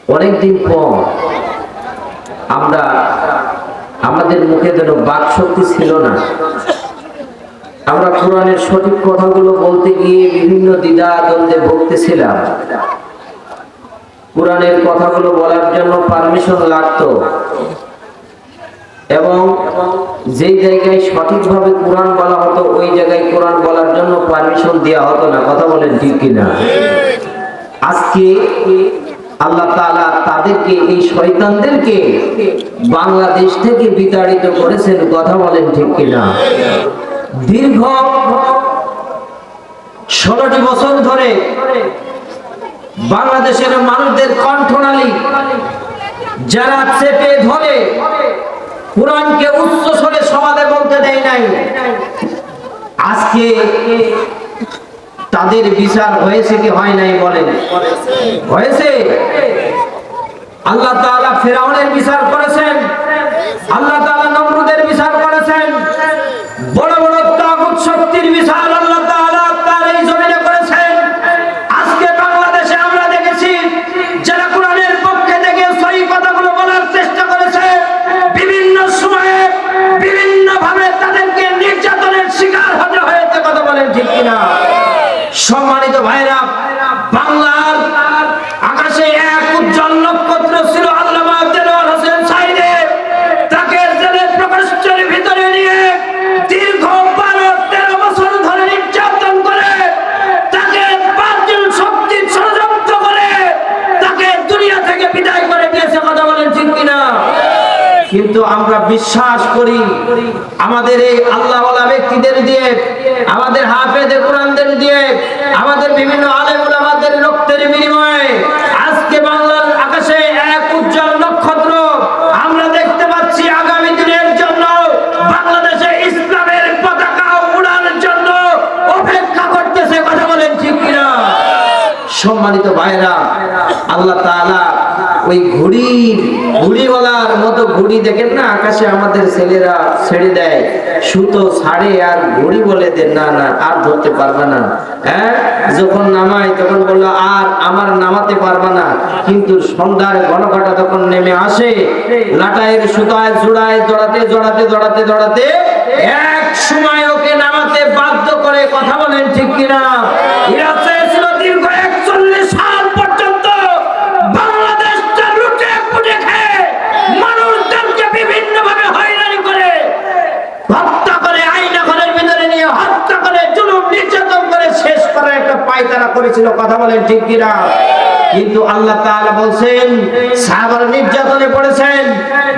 অনেকদিন পর আমরা আমাদের মুখে যেন বাক শক্তি ছিল না। আমরা কোরআনের সঠিক কথাগুলো বলতে গিয়ে বিভিন্ন দ্বিধা দ্বন্দ্বে ভুগতেছিলাম। কোরআনের কথাগুলো বলার জন্য পারমিশন লাগতো, এবং যেই জায়গায় সঠিকভাবে কোরআন বলা হতো ওই জায়গায় কোরআন বলার জন্য পারমিশন দেওয়া হতো না। কথা বলেন ঠিক কিনা? আজকে আল্লাহ তাআলা তাদেরকে, এই শয়তানদেরকে বাংলাদেশ থেকে বিতাড়িত করেছেন। কথা বলেন ঠিক কিনা? দীর্ঘ 16টি বছর ধরে বাংলাদেশের মানুষদের কণ্ঠনালী যারা চেপে ধরে কোরআনকে উচ্চ স্বরে সমাজে বলতে দেয় নাই, আজকে তাদের বিচার হয়েছে কি হয় নাই বলেন? হয়েছে। আল্লাহ তাআলা ফিরআউনের বিচার করেছেন, আল্লাহ তাআলা নমরুদের বিচার করেছেন, বড় বড় তাগুত শক্তির বিচার আল্লাহ তাআলা তার এই জমিনে করেছেন। আজকে বাংলাদেশে আমরা দেখেছি যারা কোরআনের পক্ষে থেকে সহি কথাগুলো বলার চেষ্টা করেছে, বিভিন্ন সময়ে বিভিন্ন ভাবে তাদেরকে নির্যাতনের শিকার হতে হয়েছে। কথা বলেন ঠিক কিনা? সম্মানিত ভাইরা, বাংলার আকাশে এক উজ্জ্বল নক্ষত্র ছিল আল্লামা দেলোয়ার হোসেন সাঈদের। তাকে জেলের প্রকোষ্ঠের ভিতরে নিয়ে দীর্ঘ 12-13 বছর ধরে নির্যাতন করে, তাকে বাতিল শক্তির ষড়যন্ত্র করে তাকে দুনিয়া থেকে বিদায় করে দিয়েছে। কথা বলেন ঠিক কিনা? কিন্তু আমরা বিশ্বাস করি আমাদের এই আল্লাহওয়ালা ব্যক্তিদের দিয়ে, আমাদের হাফেজে কোরআনদের দিয়ে, আমাদের বিভিন্ন আলেম ওলামাদের রক্তের বিনিময়ে আজকে বাংলার আকাশে এক উজ্জ্বল নক্ষত্র আমরা দেখতে পাচ্ছি। আগামী দিনের জন্য বাংলাদেশে ইসলামের পতাকা উড়ানোর জন্য অপেক্ষা করতেছে। কথা বলেন ঠিক কিনা? সম্মানিত ভাইরা, আল্লাহ তাআলা ওই ঘুড়িওয়ালার মতো ঘুড়ি দেখেন না আকাশে, আমাদের ছেলেরা ছেড়ে দেয়, সুতো ছাড়ে আর ঘুড়ি বলে দেন না না আর ধরতে পারবে না। হ্যাঁ, যখন নামায় তখন বললো আর আমার নামাতে পারবে না, কিন্তু সন্ধ্যার ঘনঘটা তখন নেমে আসে, লাটাইয়ের সুতায় জোড়ায় জড়াতে জড়াতে জড়াতে জড়াতে এক সময় ওকে নামাতে বাধ্য করে। কথা বলেন ঠিক কিনা? এরা চেয়েছিল দীর্ঘ 41 সাল পর্যন্ত বাংলাদেশটা লুটে পুটে খেয়ে মানুষদেরকে বিভিন্ন ভাবে হয়রানি করে, হত্যা করে, আয়না ঘরের ভিতরে নিয়ে হত্যা করে, জুলুম নির্যাতন করে শেষ করার একটা পায়তারা করেছিল। কথা বলেন ঠিক কিনা? কিন্তু আল্লাহ তাআলা বলছেন সাহাবারা নির্যাতনে পড়েছেন,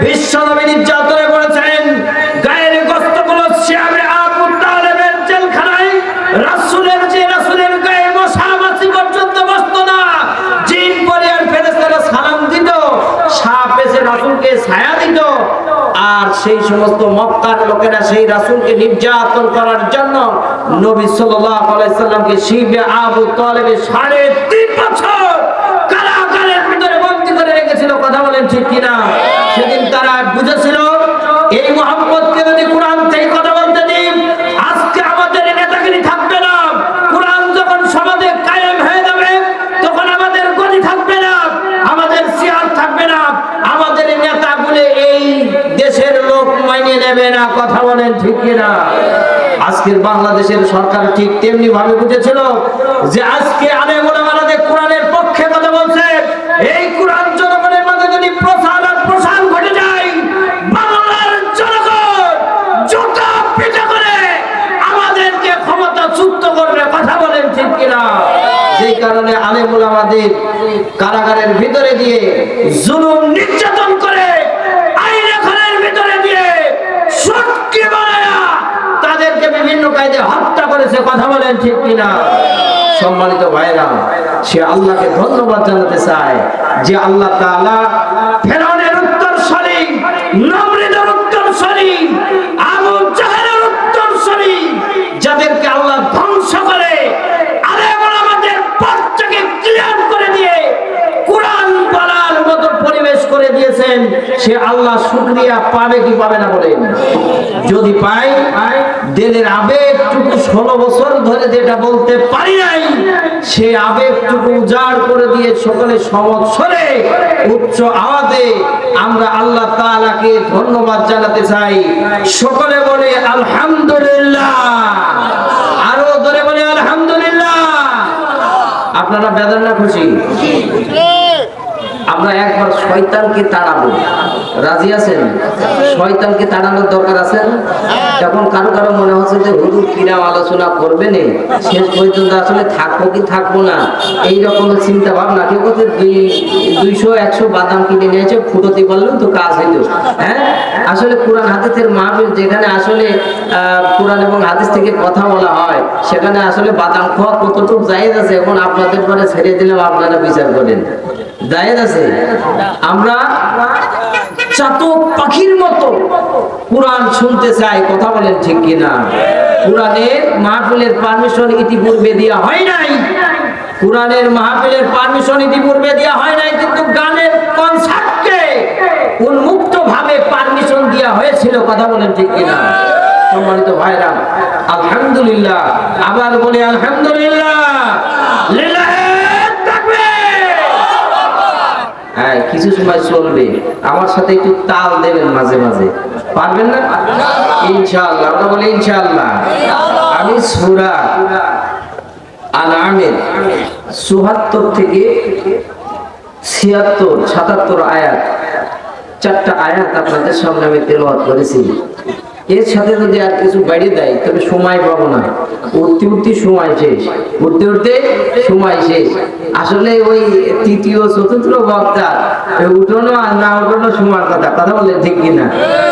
বিশ্বনবী নির্যাতনে পড়েছেন, গায়ের গোশতগুলো শিয়াবে আবু তালেবের জেলখানায় রাসূলের গায়ে মশা মাছি পর্যন্ত বসতো না। জিন পরি আর ফেরেশতারা সালাম দিত, সাপ এসে রাসূলকে ছায়া দিত, আর সেই সমস্ত মক্কার লোকেরা সেই রাসূলকে নির্যাতন করার জন্য নবী সাল্লাল্লাহু আলাইহি সাল্লামকে শিবে আবু তালেবে 3.5 বছর কারাগারের ভিতরে বন্দী করে রেখেছিল। কথা বলেন ঠিক কিনা? সেদিন তারা বুঝেছিল এই মুহাম্মদকে যদি কোরআন থেকে কথা বলতে দিই, আজকে আমাদের নেতাগিরি থাকবে না। কোরআন যখন সমাজে কায়েম হয়ে যাবে তখন আমাদের গদি থাকবে না, আমাদের চেয়ার থাকবে না, আমাদের নেতাগুলো এই দেশের লোক মানিয়ে নেবে না। কথা বলেন ঠিক কিনা? আজকের বাংলাদেশের সরকার ঠিক তেমনি ভাবে বুঝেছিল যে আজকে আলেম ওলামারা কোরআনের পক্ষে কথা বলছে, এই কোরআন জনগণের মধ্যে যদি প্রসার ঘটে যায়, বাংলার জনগণ জোটা পিটা করে আমাদেরকে ক্ষমতাচ্যুত করবে। কথা বলেন ঠিক কিনা? যেই কারণে আলেম ওলামাদের কারাগারের ভিতরে দিয়ে জুলুম নির্যাতন করে, আইনা ঘরের ভিতরে দিয়ে সটকি বানায়া তাদেরকে বিভিন্ন কায়দে হত্যা করেছে। কথা বলেন ঠিক কিনা? সম্মানিত ভাইরা, সে আল্লাহকে ধন্যবাদ জানাতে চায় যে আল্লাহ তাআলা ফেরাউনের উত্তরসূরি, নমরুদের উত্তরসূরি, আবু জাহেলের উত্তরসূরি যাদেরকে আল্লাহ ধ্বংস করে আলেম ওলামাদের পথটাকে ক্লিয়ার করে দিয়ে কোরআন বলার মতো পরিবেশ করে দিয়েছেন, সে আল্লাহ শুকরিয়া পাবে কি পাবে না বলেন? যদি পাই, দিলের আবেগটুকু 16 বছর ধরে যেটা বলতে পারি নাই, সে আবেগটুকু উজাড় করে দিয়ে সকলে সমৎসরে উচ্চ আওয়াজে আমরা আল্লাহ তাআলাকে ধন্যবাদ জানাতে চাই। সকলে বলে আলহামদুলিল্লাহ, আরো ধরে বলে আলহামদুলিল্লাহ। আপনারা বেদনা না খুশি? আমরা একবার শয়তানকে তাড়াবো, রাজি আছেন? শয়তানকে তাড়ানোর দরকার আছে। তখন কারো কারো মনে হচ্ছে যে হুজুর কিরাম আলোচনা করবে না, শেষ পর্যন্ত আসলে থাকবো কি থাকবো না এই রকমের চিন্তা ভাবনা। কেউ বলছে 200-100 বাদাম কিনে নিয়েছে, ফুটোতে পারলেও তো কাজ হইতো। হ্যাঁ, আসলে কোরআন হাদিসের মাহফিল যেখানে আসলে কোরআন এবং হাদিস থেকে কথা বলা হয়, সেখানে আসলে বাদাম খাওয়া কতটুকু জায়েজ আছে এখন আপনাদের পরে ছেড়ে দিলাম, আপনারা বিচার করেন। জায়েজ আছে? আমরা চাতক পাখির মতো কোরআন শুনতে চাই, কথা বলেন ঠিক কিনা? কোরআনের মাহফিলের পারমিশন ইতিপূর্বে দেওয়া হয় নাই, কোরআনের মাহফিলের পারমিশন ইতিপূর্বে দেওয়া হয় নাই, কিন্তু গানের কনসার্টকে উন্মুক্ত ভাবে পারমিশন দেওয়া হয়েছিল, কথা বলেন ঠিক কিনা? সম্মানিত ভাইরা, আলহামদুলিল্লাহ, আবার বলে আলহামদুলিল্লাহ, লিল্লাহি তাকবীর। হ্যাঁ, কিছু সময় চলবে, আমার সাথে একটু তাল দেবেন মাঝে মাঝে, পারবেন না? ইনশাআল্লাহ, আমরা বলি ইনশাআল্লাহ। আমি সূরা আল-আনামের ৭৪ থেকে ৭৬, ৭৭ আয়াত, 4টা আয়াত আপনাদের সামনে আমি তেলাওয়াত করেছি। এর সাথে যদি আর কিছু বাড়িয়ে দেয় তবে সময় পাবো না, উঠতে উঠতে সময় শেষ, উঠতে উঠতে সময় শেষ। আসলে ওই তৃতীয় চতুর্থ বক্তা উঠোনো আর না উঠোনো সময়ের কথা, কথা বলে ঠিক কিনা?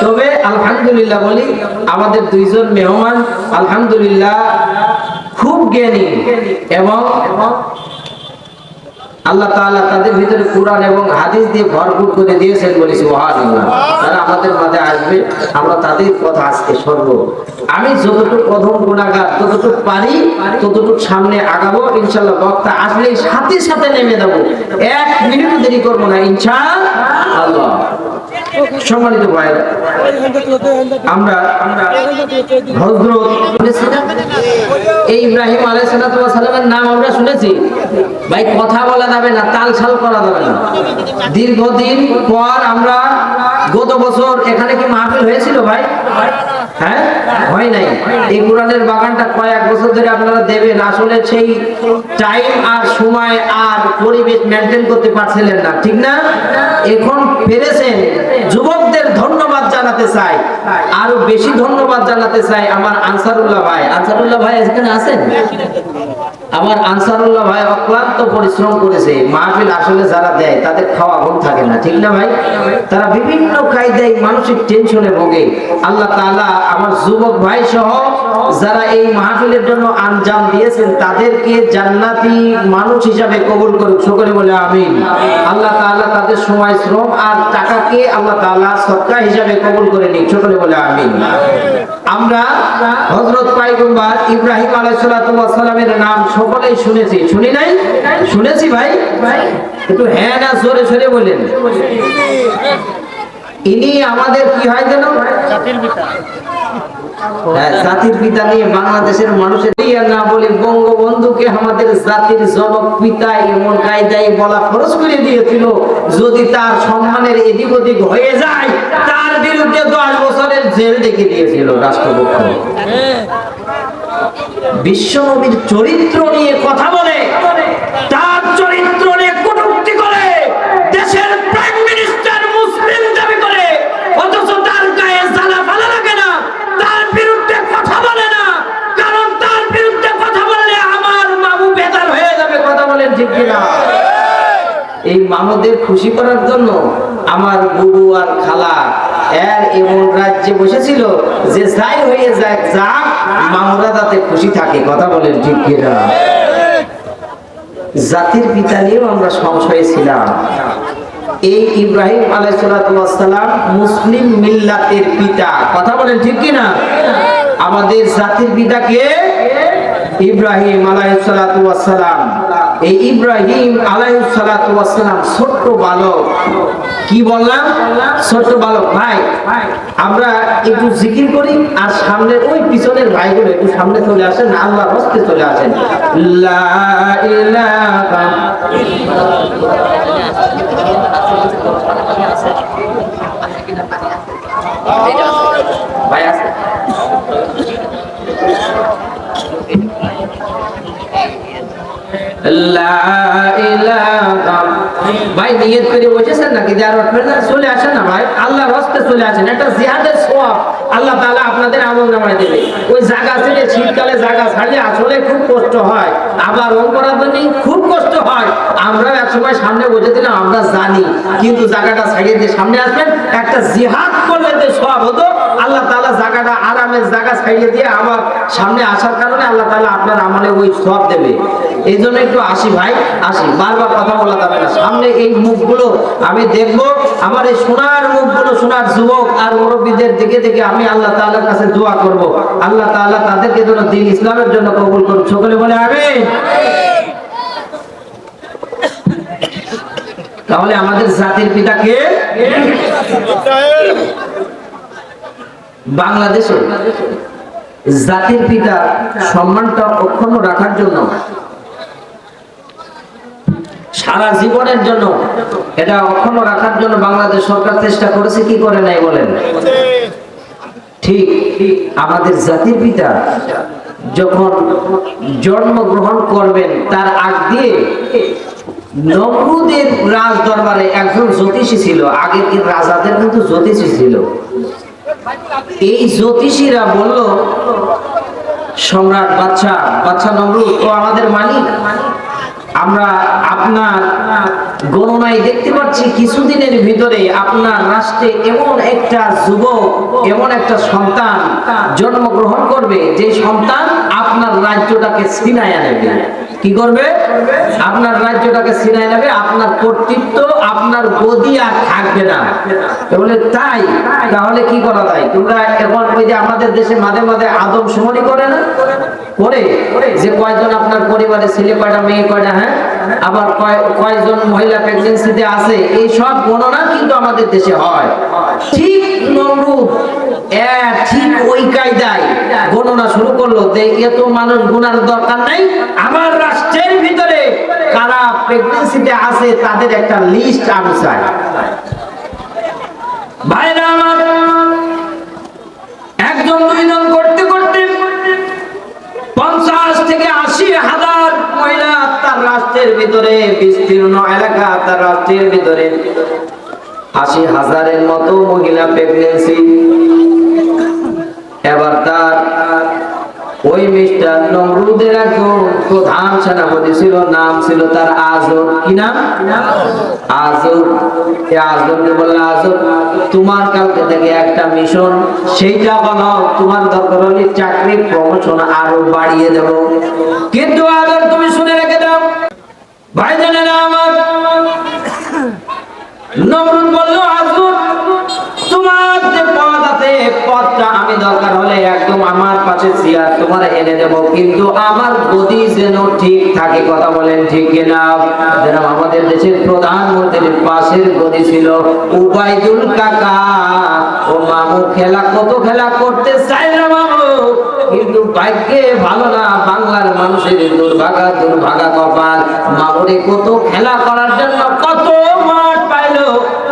তবে আলহামদুলিল্লাহ বলি, আমাদের 2 জন মেহমান আলহামদুলিল্লাহ খুব জ্ঞানী এবং আল্লাহ তাআলা তাদের ভিতরে কোরআন এবং হাদিস দিয়ে ভরপুর করে দিয়েছেন, বলি সুবহানাল্লাহ। তারা আমাদের মাঝে আসবে, আমরা তাদের কথা আজকে শুনব। আমি যতটুকু প্রথম গুনাহগার, ততটুকু পারি ততটুকু সামনে আগাবো ইনশাআল্লাহ। বক্তা আসলে সাথে সাথে নেমে দেবো, 1 মিনিটও দেরি করবো না ইনশাআল্লাহ। সম্মানিত ভাইরা, আমরা হযরত ইব্রাহিম আলাইহিস সালামের নাম আমরা শুনেছি ভাই, কথা বলা যাবে না, তালছাল করা যাবে না। দীর্ঘদিন পর আমরা গত বছর এখানে কি মাহফিল হয়েছিল ভাই? হ্যাঁ, হয় নাই। এই কোরআনের বাগানটা কয়েক বছর ধরে আপনারা দেবেন, আসলে সেই টাইম আর সময় আর পরিবেশ মেনটেন করতে পারছিলেন না, ঠিক না? এখন পেরেছেন। যুবকদের ধন্যবাদ জানাতে চাই, আরো বেশি ধন্যবাদ জানাতে চাই আমার আনসারুল্লাহ ভাই। আনসারুল্লাহ ভাই এখানে আছেন? আমার আনসারুল্লাহ ভাই অক্লান্ত পরিশ্রম করেছে। মাহফিল আসলে যারা দেয় তাদের খাওয়া ঘুম থাকে না, ঠিক না ভাই? তারা বিভিন্ন কায়দায় মানসিক টেনশনে ভোগে। আল্লাহ তাআলা আমার যুবক ভাই সহ যারা এই মাহফিলের জন্য আঞ্জাম দিয়েছেন তাদেরকে জান্নাতি মানুষ হিসাবে কবুল করুক, সকলে বলে আমিন। আল্লাহ তাআলা তাদের সময়, শ্রম আর টাকাকে আল্লাহ তাআলা সদকা হিসাবে কবুল করে নিক, সকলে বলে আমিন। আমরা হযরত পয়গম্বর ইব্রাহিম আলাইহিস সালামের নাম সকলেই শুনেছি, শুনি নাই? শুনেছি ভাই, একটু হ্যাঁ না জোরে জোরে বলেন। ইনি আমাদের কি হয় যেন? জাতির পিতা। হ্যাঁ, জাতির পিতা নিয়ে বাংলাদেশের মানুষের না বলে বঙ্গবন্ধুকে আমাদের জাতির জনক পিতা এমন কায়দায় বলা খরচ করে দিয়েছিল, যদি তার সম্মানের এদিক ওদিক হয়ে যায় তার বিরুদ্ধে 10 বছরের জেল ডেকে দিয়েছিল রাষ্ট্রপক্ষ। বিশ্বনবীর চরিত্র নিয়ে কথা বলে, তার চরিত্র নিয়ে কটূক্তি করে, দেশের প্রাইম মিনিস্টার মুসলিম দাবি করে, অথচ তার গায়ে জ্বালা ফালা লাগে না, তার বিরুদ্ধে কথা বলে না, কারণ তার বিরুদ্ধে কথা বললে আমার মামু বেদার হয়ে যাবে, কথা বলেন ঠিক কিনা? এই মামুদের খুশি করার জন্য আমার বুবু আর খালা এমন রাজ্যে বসেছিল যে যাই হয়ে যায় যাক, মামুরা যাতে খুশি থাকে, কথা বলেন ঠিক কিনা? জাতির পিতা নিয়েও আমরা সংশয়ে ছিলাম। এই ইব্রাহিম আলাইহিস সালাম মুসলিম মিল্লাতের পিতা, কথা বলেন ঠিক কিনা? আমাদের জাতির পিতা কে? ইব্রাহিম আলাইহিস সালাম। এই ইব্রাহিম আলাইহিস সালাম ছোট্ট বালক, কি বললাম? ছোট্ট বালক। ভাই আমরা একটু জিকির করি, আর সামনে ওই পিছনের ভাইগুলো একটু সামনে চলে আসেন, আল্লাহর হস্তে চলে আসেন। লা ইলাহা লা ইলাহা। ভাই নিয়ত করে বসেছেন নাকি যার উঠবেন না? চলে আসেন না ভাই, আল্লাহর রাস্তে চলে আসেন। একটা জিহাদের সওয়াব আল্লাহ তাআলা আপনাদের আমলনামায় দেবে। ওই জায়গা ছেড়ে শীতকালে জায়গা ছাড়লে আসলে খুব কষ্ট হয়, আবার রং করার জন্য খুব কষ্ট হয়। আমরা এক সময় সামনে বসেছিলাম, আমরা জানি, কিন্তু জায়গাটা ছাড়িয়ে দিয়ে সামনে আসবেন, একটা জিহাদ করলে যে সওয়াব হতো, আল্লাহ তাআলা জায়গাটা আরামের জায়গা ছাড়িয়ে দিয়ে আমার সামনে আসার কারণে আল্লাহ তাআলা আপনার আমলে ওই সওয়াব দেবে। এই জন্য একটু আসি ভাই, আসি, বারবার কথা বলা যাবে না। সামনে এই মুখগুলো আমি দেখব, আমার এই সোনার মুখগুলো, সোনার যুবক আর মুরব্বীদের দিকে দেখে আমি আল্লাহ তাআলার কাছে দোয়া করব, আল্লাহ তাআলা তাদেরকে যেন দ্বীন ইসলামের জন্য কবুল করুন। সকলে বলে আমিন। তাহলে আমাদের জাতির পিতা কে? বাংলাদেশে জাতির পিতা সম্মানটা অক্ষুণ্ণ রাখার জন্য, সারা জীবনের জন্য এটা অক্ষুণ্ণ রাখার জন্য বাংলাদেশ সরকার চেষ্টা করেছে কি করে নাই বলেন? ঠিক আমাদের জাতির পিতা যখন জন্মগ্রহণ করবেন তার আগ দিয়ে নমরুদের রাজ দরবারে একজন জ্যোতিষী ছিল। আগের রাজাদের কিন্তু জ্যোতিষী ছিল। এই জ্যোতিষীরা বলল, সম্রাট বাদশা নমরুদ ও আমাদের মালিক, আমরা আপনার গণনায় দেখতে পাচ্ছি কিছুদিনের ভিতরে আপনার রাষ্ট্রে এমন একটা যুবক, এমন একটা সন্তান জন্মগ্রহণ করবে যে সন্তান আপনার রাজ্যটাকে ছিনাইয়া নেবে। কি করবে? আপনার রাজ্যটাকে ছিনাইয়া নেবে, আপনার কর্তৃত্ব, আপনার গদি আর থাকবে না। বলে তাই? তাহলে কি করা যায়? তোমরা এখন ওই যে আমাদের দেশে মাঝে মাঝে আদমশুমারি করে না, করে যে কয়জন আপনার পরিবারে ছেলে কয়টা মেয়ে কয়টা, হ্যাঁ, আবার কয়জন মহিলা প্রেগন্যান্সিতে আছে, এই সব গণনা কিন্তু আমাদের দেশে হয়। ঠিক নমরুদ ঠিক ওই কায়দায় গণনা শুরু করলো যে এত মানুষ গুনার দরকার নাই, আমার রাষ্ট্রের ভিতরে কারা প্রেগন্যান্সিতে আছে তাদের একটা লিস্ট আমি চাই। ভাইরা আমার, একজন দুইজন করতে করতে 50 থেকে 80,000 মহিলা তার রাষ্ট্রের ভিতরে, বিস্তীর্ণ এলাকা তার রাষ্ট্রের ভিতরে 80,000-এর মতো মহিলা প্রেগন্যান্সি। এবার তার ওই মিস্টার নমরুদের একজন প্রধান সেনাপতি ছিল, নাম ছিল তার আজব। কি নাম? আজব। আজবকে বলল, আজব তোমার কালকে থেকে একটা মিশন, সেইটা বলো, তোমার দরকার হলে চাকরি প্রমোশন আরো বাড়িয়ে দেব, কিন্তু আজব তুমি শুনে রেখে দাও। ভাই জানেন আমার, নমরুদ বলল, আজব তোমার যে পদ আছে, পদটা আমি দরকার হলে একদম আমার পাশে চেয়ার তোমার এনে দেব, কিন্তু আমার গদি যেন ঠিক থাকে। কথা বলেন ঠিক কিনা? যেন আমাদের দেশের প্রধানমন্ত্রীর পাশের গদি ছিল উবাইদুল কাকা। ও মামু খেলা, কত খেলা করতে চাই না মামু, কিন্তু ভাগ্যে ভালো না, বাংলার মানুষের দুর্ভাগা কপাল। মামুরে কত খেলা করার জন্য কত মাঠ পাইলো,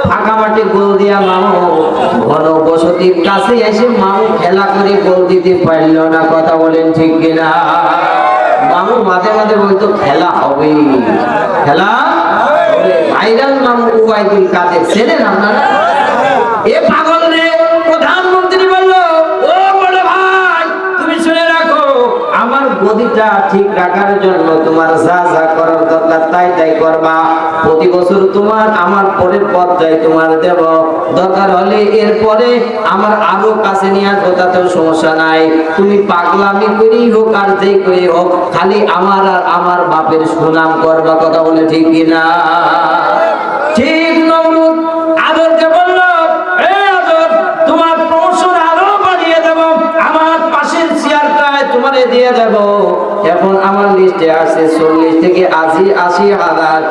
ফাঁকা মাঠে গোল দিয়া মামু ঘনবসতির কাছে এসে মামু খেলা করে গোল দিতে পারল না। কথা বলেন ঠিক কিনা? মামু মাঝে মাঝে বলতো খেলা হবে, খেলা হবে। ভাইরাল মামু উবাইদুল কাদের ছিলেন আপনারা? এ পাগল রে, প্রধানমন্ত্রী বলল, ও বড় ভাই তুমি শুনে রাখো, আমার গদিটা ঠিক রাখার জন্য তোমার যা যা করার দরকার তাই তাই করবা। প্রতি বছর তোমার আমার পরের পর্যায়ে তোমার দেব, দরকার হলে এরপরে আমার আরো কাছে নিয়ে আসবো, তাতেও সমস্যা নাই। তুমি পাগলামি করেই হোক আর যেই করে হোক, খালি আমার আর আমার বাপের সুনাম করবা। কথা বলে ঠিক কিনা? ঠিক নমরুদ আদরকে বলল, এ আদর তোমার প্রমোশন আরো বাড়িয়ে দেব, আমার পাশের চেয়ারটায় তোমারে দিয়ে দেব। এখন আমার লিস্টে আছে 40 থেকে 80,000।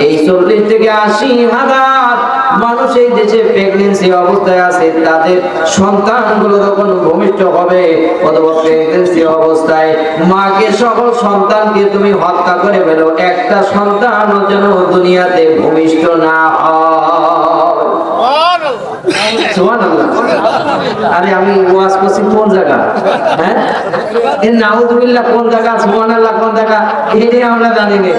এই 40 থেকে 80,000 মানুষ এই দেশে প্রেগন্যান্সি অবস্থায় আছে, তাদের সন্তানগুলো যখন ভূমিষ্ঠ হবে অথবা প্রেগন্যান্সি অবস্থায় মাকে সহ সন্তানকে তুমি হত্যা করে ফেলো, একটা সন্তান যেন দুনিয়াতে ভূমিষ্ঠ না হয়। সুবহানাল্লাহ। আরে আমি ওয়াজ করছি কোন জায়গা? হ্যাঁ, এই নাউযুবিল্লাহ কোন জায়গা, সুবহানাল্লাহ কোন জায়গা, এটাই আমরা জানি না।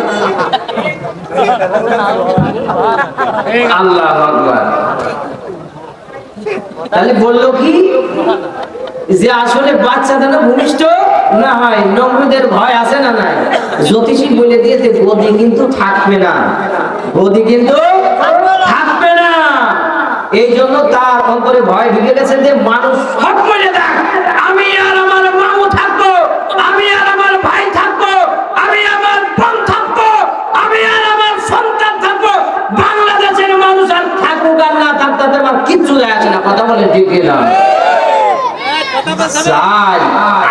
আল্লাহু আকবার। তাহলে বললো কি যে আসলে বাচ্চা যেন ভূমিষ্ঠ না হয়, নমরুদের ভয় আছে না নাই? জ্যোতিষী বলে দিয়েছে গদি কিন্তু থাকবে না, গদি কিন্তু থাকবে না। এই জন্য তার অন্তরে ভয় ঢুকে গেছে যে মানুষ সব মরে যাক, আমি আর আমার মামু থাকবো, আমি আর আমার ভাই থাকবো, আমি আমার বোন থাকবো, আমি আর আমার সন্তান থাকবো। বাংলাদেশের মানুষ আর থাকুক আর না থাক তাতে আমার কিচ্ছু যায় আসে না। কথা বলে ঠিক না? চাই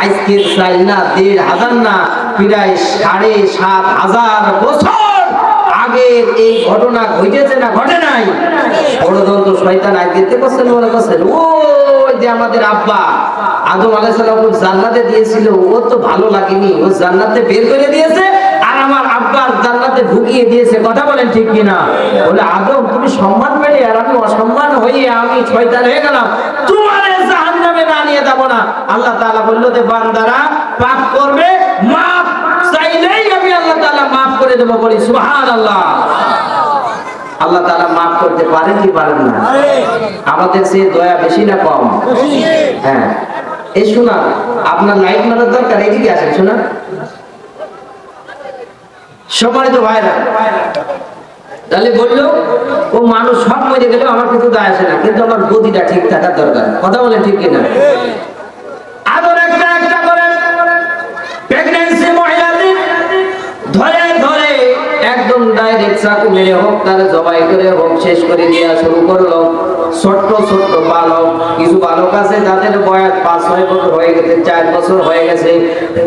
আজকের চাই না ১,৫০০ না, প্রায় ৭,৫০০ বছর আগের এই ঘটনা ঘটেছে না ঘটে নাই? ষড়যন্ত্র শয়তান আইতে করছেন, মনে করছেন ওই যে আমাদের আব্বা আদম আলাইহিস সালাম জান্নাতে দিয়েছিল, ও তো ভালো লাগেনি, ও জান্নাতে বের করে দিয়েছে আর আমার আব্বার জান্নাতে ঢুকিয়ে দিয়েছে। কথা বলেন ঠিক কিনা? বলে আদম তুমি সম্মান পেলে আর আমি অসম্মান হয়ে আমি শয়তান হয়ে গেলাম, তোমারে জাহান্নামে না নিয়ে যাব না। আল্লাহ তাআলা বলল যে বান্দারা পাপ করবে, মাফ চাইলেই আমি আল্লাহ তাআলা মাফ করে দেব। বলি সুবহানাল্লাহ। আল্লাহ তাআলা মাফ করতে পারেন কি পারেন না? আমাদের সে দয়া বেশি না কম? হ্যাঁ। এই শোনা, আপনার লাইট মারার দরকার, এইদিকে আসেন। শোনা সম্মানিত ভাইরা, তাহলে বললো ও মানুষ সব মরে গেলেও আমার কিছু দায় আসে না, কিন্তু আমার গদিটা ঠিক থাকার দরকার। কথা বলেন ঠিক কিনা? আদর একটা একটা করে প্রেগন্যান্সি মহিলাদের ধরে ধরে একদম ডাইরেক্ট চাকু মেরে হোক, তার জবাই করে হোক, শেষ করে দেওয়া শুরু করলো। ছোট্ট ছোট্ট বালক, কিছু বালক আছে যাদের বয়স ৫-৬ বছর হয়ে গেছে, ৪ বছর হয়ে গেছে।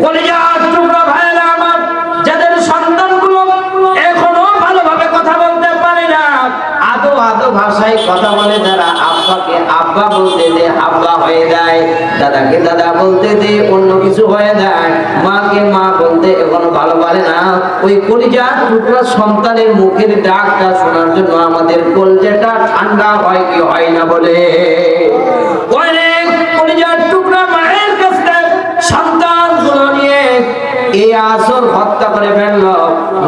কলিজার টুকরা ভাইরা আমার, যাদের সন্তানগুলো এখনো ভালোভাবে কথা বলতে পারে না, আদো আদো ভাষায় কথা বলে, যারা আব্বাকে আব্বা বলতে দে আব্বা হয়ে যায়, দাদাকে দাদা বলতে দে অন্য কিছু হয়ে যায়, মাকে মা বলতে এখনো ভালো পারে না, ওই কলিজার টুকরা সন্তানের মুখের ডাকটা শোনার জন্য আমাদের কলিজাটা ঠান্ডা হয় কি হয় না? বলে অনেক কলিজার টুকরা মায়ের কাছে সন্তানগুলো নিয়ে এই আসর হত্যা করে ফেললো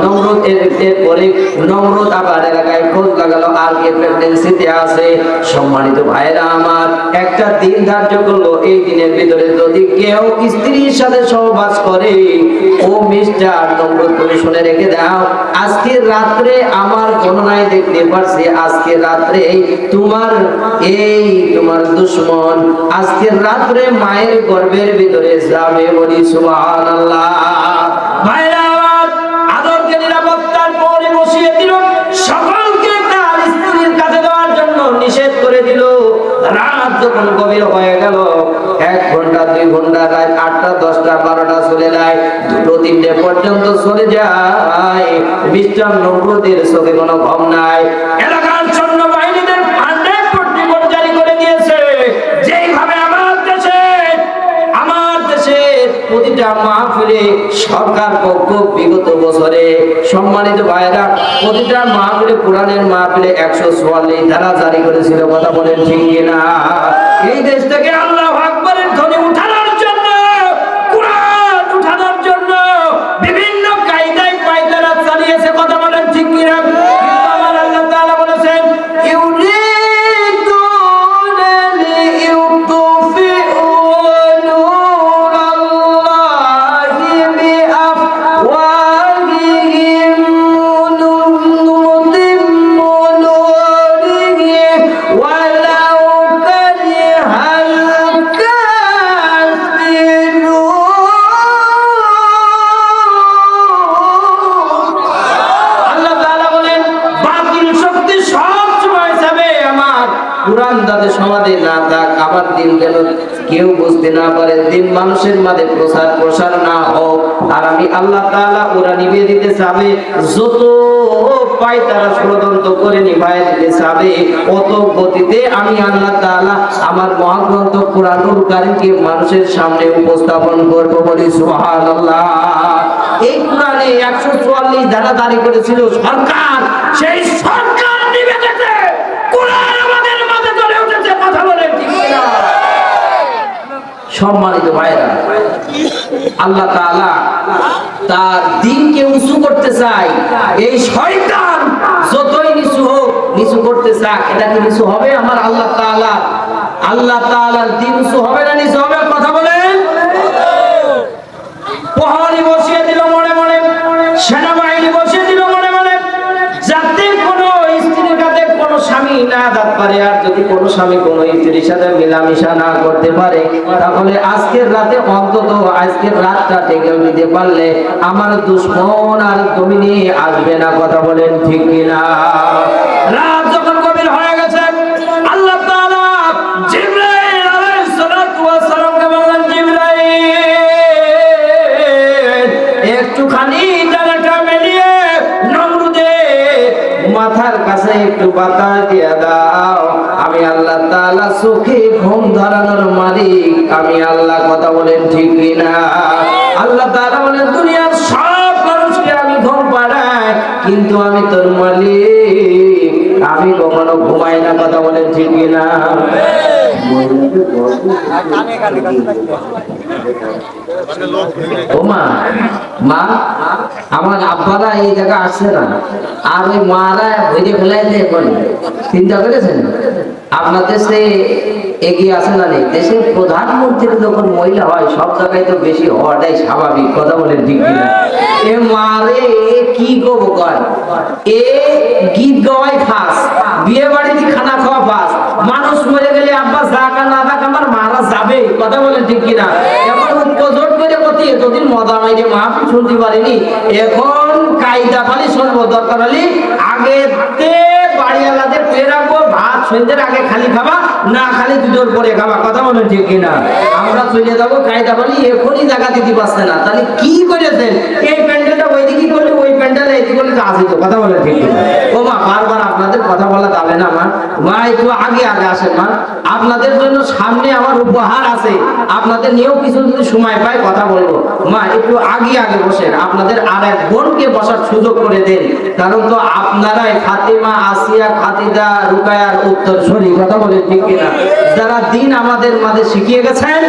নমরুদ। এরপরে নমরুদ আবার এলাকায় খোঁজ লাগালো আর কে প্রেগন্যান্সিতে আছে। সম্মানিত ভাইরা আমার, একটা দিন ধার্য করলো, এই দিনের ভিতরে যদি কেউ স্ত্রীর সাথে সহবাস করে, ও মিস্টার নমরুদ তুমি শুনে রেখে দাও, আজকে রাত্রে আমার গণনায় দেখতে পারছি, আজকে রাত্রে তোমার তোমার দুশমন আজকে রাত্রে মায়ের গর্ভের ভিতরে যাবে। বলি সুবহানাল্লাহ। ভাইরা আমার, আদরকে নিরাপত্তার পরে বসিয়ে দিল, সকলকে তার স্ত্রীর কাছে দেওয়ার জন্য নিষেধ করে দিল। রাত যখন গভীর হয়ে গেল, 1 ঘন্টা 2 ঘন্টা, রাত 8টা 10টা 12টা চলে যায়, 2টো 3টে পর্যন্ত চলে যায়, মিস্টার নমরুদের চোখে কোনো ঘুম নাই। এলাকার সৈন্য বাহিনীদের পান্ডের রিপোর্ট জারি করে দিয়েছে, যেইভাবে আমার দেশের প্রতিটা মাহফিলে সরকার পক্ষ বিগত বছরে, সম্মানিত ভাইরা, প্রতিটা মাহফিলে কোরআনের মাহফিলে 144 ধারা জারি করেছিল। কথা বলেন ঠিক কিনা? এই দেশ থেকে আল্লাহু আকবারের ধ্বনি উঠানোর জন্য, কোরআন উঠানোর জন্য বিভিন্ন কায়দায় পায়তারা চালিয়েছে। কথা বলেন ঠিক কিনা? কিন্তু আমার আল্লাহ তাআলা বলেছেন কোরআন যাদের সমাজে না থাক, আমার দিন যেন কেউ বুঝতে না পারে, দিন মানুষের মাঝে প্রসার না হোক। আর আমি আল্লাহ তাআলা ওরা নিভিয়ে দিতে চাবে, যত পাই তারা ষড়যন্ত্র করে নিভায় দিতে চাবে, অত গতিতে আমি আল্লাহ তাআলা আমার মহাগ্রন্থ কোরআনুল কারীমকে মানুষের সামনে উপস্থাপন করব। বলি সুবহানাল্লাহ। এই কোরআনে 144 ধারা জারি করেছিল সরকার, সেই সরকার নিভে গেছে, কোরআন আমাদের মাঝে চলে উঠেছে। কথা বলে সম্মানিত ভাইরা, আল্লাহ তাআলা তার দ্বীনকে উঁচু করতে চায়। এই শয়তান যতই নিচু হোক, নিচু করতে চায়, এটা কি নিচু হবে? আমার আল্লাহ তাআলার দ্বীন উঁচু হবে না নিচু হবে? কথা বলেন। প্রহরী বসিয়ে দিল মনে মনে, সেনাবাহিনী বসিয়ে দিল মনে মনে, যাতে কোনো স্ত্রীর কাছে কোনো স্বামী না যেতে পারে। আর যদি কোনো স্বামী কোনো স্ত্রীর সাথে মেলামেশা না করতে পারে, তাহলে আজকের রাতে অন্তত আজকের রাতটা টেকে নিতে পারলে আমার দুশমন আর জমিনে আসবে না। কথা বলেন ঠিক কিনা? রাত যখন গভীর হয়ে গেছে, আল্লাহ তাআলা জিবরাইল আলাইহিস সালাতু ওয়াস সালামকে বললেন, জিবরাইল একটুখানি ডানাটা মেলিয়ে নমরুদের মাথার কাছে একটু বাতাস দিয়ে দাও। আমি আল্লাহ তাআলা চোখে ঘুম ধরানোর মালিক, আমি আল্লাহ। কথা বলেন ঠিক কিনা? আল্লাহ তাআলা বলেন, দুনিয়ার সব মানুষকে আমি ঘুম পাড়াই, কিন্তু আমি তোর মালিক, আমি কখনো ঘুমাই না। কথা বলেন ঠিক কিনা? ও মা, আমার আব্বারা এই জায়গা আসছে না, আর ওই মারা ভেজে ফেলাই দেয় বলে। চিন্তা করেছেন? আপনার দেশে এগিয়ে আসে না? নেই দেশের প্রধানমন্ত্রীর যখন মহিলা হয়, সব জায়গায় তো বেশি হওয়াটাই স্বাভাবিক। কথা বলেন ঠিক কিনা? এ মারে কি করবো কর, এ গীত গাওয়াই ফাঁস, বিয়ে বাড়িতে খানা খাওয়া ফাঁস। মানুষ মরে গেলে আব্বা জাকা না থাক আমার মারা যাবে। কথা বলেন ঠিক কিনা? এখন উপজোট করে প্রতি এতদিন মজা মাইরে মাহফিল শুনতে পারিনি, এখন কায়দা ফালি শুনবো। দরকার হলে আগে বাড়িওয়ালাদের পেয়ে রাখবো, ভাত সন্ধ্যের আগে খালি খাবা, না খালি দুটোর পরে খাবা। কথা বলেন ঠিক কিনা? আমরা চলে যাবো কায়দা ফালি, এখনই জায়গা দিতে পারছে না, তাহলে কি করেছেন? এই প্যান্ডেলটা ওইদিকে করলে, ওই প্যান্ডেলটা এইদিকে করলে তো আসি তো। কথা বলেন ঠিক কিনা? ও মা, বারবার আপনাদের কথা বলা যাবে না মা। মা একটু আগে আগে আসেন মা, আপনাদের জন্য সামনে আমার উপহার আছে, আপনাদের নিয়েও কিছু যদি সময় পাই কথা বলবো। মা একটু আগে আগে বসেন, আপনাদের আর এক বোনকে বসার সুযোগ করে দেন, কারণ তো আপনারাই ফাতেমা, আসিয়া, খাদিজা, রুকায়ার উত্তরসূরি। কথা বলেন ঠিক কিনা? যারা দিন আমাদের মাঝে শিখিয়ে গেছেন,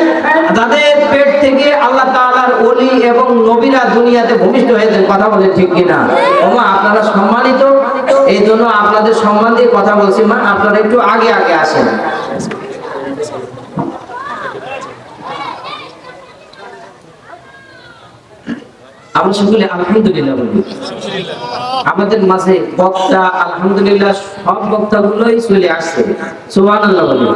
যাদের পেট থেকে আল্লাহ তাআলার ওলি এবং নবীরা দুনিয়াতে ভূমিষ্ঠ হয়েছেন। কথা বলেন ঠিক কিনা? ও মা, আপনারা সম্মানিত, এই জন্য আপনাদের সম্মান দিয়ে কথা বলছি। মা আপনারা একটু আগে আগে আসেন। আমরা সকলে আলহামদুলিল্লাহ বলি। আমাদের মাঝে বক্তা আলহামদুলিল্লাহ সব বক্তাগুলোই চলে আসছে। সুবহানাল্লাহ বলি।